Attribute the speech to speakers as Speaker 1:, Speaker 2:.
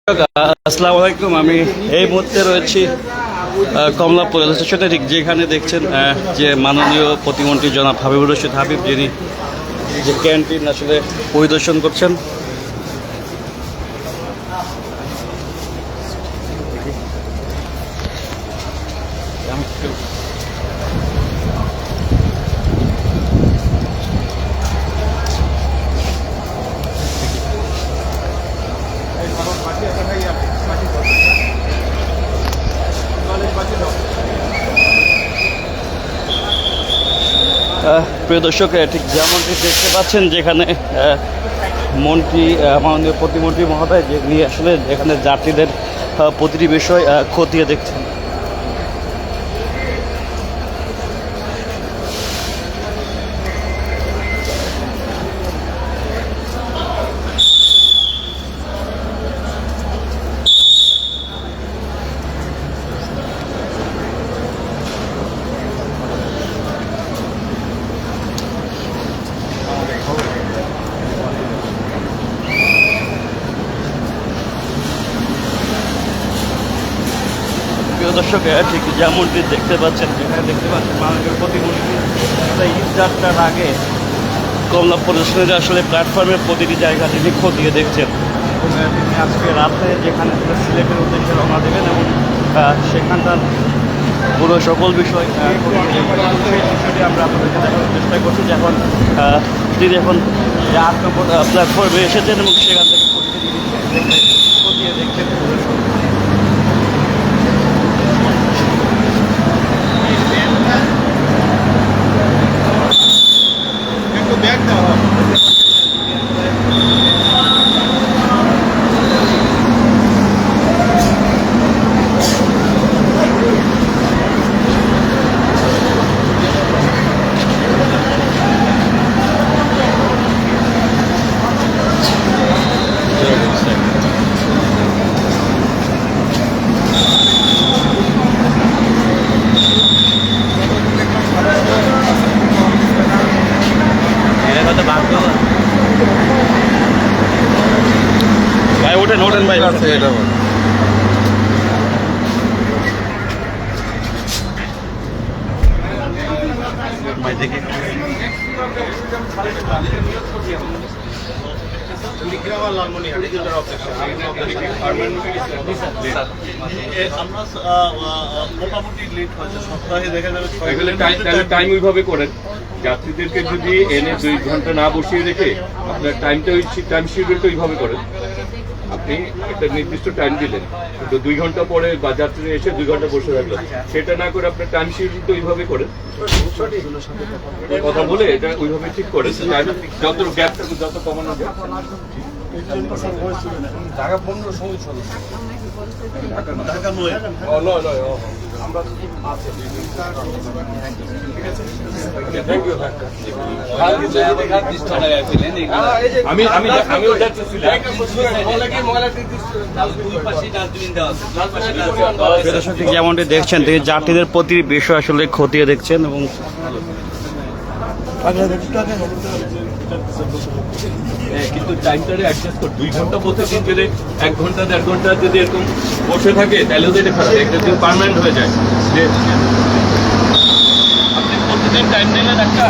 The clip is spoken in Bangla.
Speaker 1: আসসালামু আলাইকুম। আমি এই মুহূর্তে রয়েছি কমলাপুর রেল স্টেশনে, ঠিক যেখানে দেখছেন যে মাননীয় প্রতিমন্ত্রী জনাব হাবিবুর রশিদ হাবিব, যিনি যে ক্যান্টিন আসলে পরিদর্শন করছেন। প্রিয় দর্শক, ঠিক যেমনটি দেখতে পাচ্ছেন যেখানে মাননীয় প্রতিমন্ত্রী মহোদয় যিনি আসলে এখানে যাত্রীদের প্রতিটি বিষয় খতিয়ে দেখছেন। প্রিয় দর্শক, ঠিক যেমনটি দেখতে পাচ্ছেন যেখানে দেখতে পাচ্ছেন মাননীয় প্রতিমন্ত্রী ঈদ যাত্রার আগে কমলাপুর স্টেশনের আসলে প্ল্যাটফর্মের প্রতিটি জায়গা তিনি খতিয়ে দেখছেন। তিনি আজকে রাতে যেখানে সিলেটের উদ্দেশ্যে রওনা দেবেন এবং সেখানকার পুরো সকল বিষয় সেই বিষয়টি আমরা আপনাদেরকে দেখানোর চেষ্টা করছি। যখন তিনি এখন 8 নম্বর প্ল্যাটফর্মে এসেছেন এবং সেখান থেকে প্রতিটি জিনিস খতিয়ে দেখছেন। ভাই ওঠেন ভাই, ভাই দেখি
Speaker 2: টাইম ওইভাবে করেন। যাত্রীদেরকে যদি এনে 2 ঘন্টা না বসিয়ে রেখে আপনার টাইমটা ওই টাইম শিডিউলটা ওইভাবে করেন। আপনি একটা নির্দিষ্ট টাইম দিলেন, কিন্তু 2 ঘন্টা পরে বা যাত্রী এসে 2 ঘন্টা বসে থাকলো, সেটা না করে আপনার টাইম শিডিউলটা ওইভাবে করেন। কথা বলে এটা ওইভাবে ঠিক করে যত গ্যাপটা যত কমানো যায়। ঢাকা 15 সদস্য
Speaker 1: যেমনটি দেখছেন তিনি যাত্রীদের প্রতিটি বিষয় আসলে খতিয়ে দেখছেন এবং
Speaker 2: কিন্তু টাইমটা অ্যাডজাস্ট কর। 2 ঘন্টা প্রতিদিন যদি 1 ঘন্টা 1.5 ঘন্টা যদি এরকম বসে থাকে তাহলে তো এটা খারাপ, এটা যদি পার্মানেন্ট হয়ে যায় যে আপনি প্রতিদিন টাইম নিলেন একটা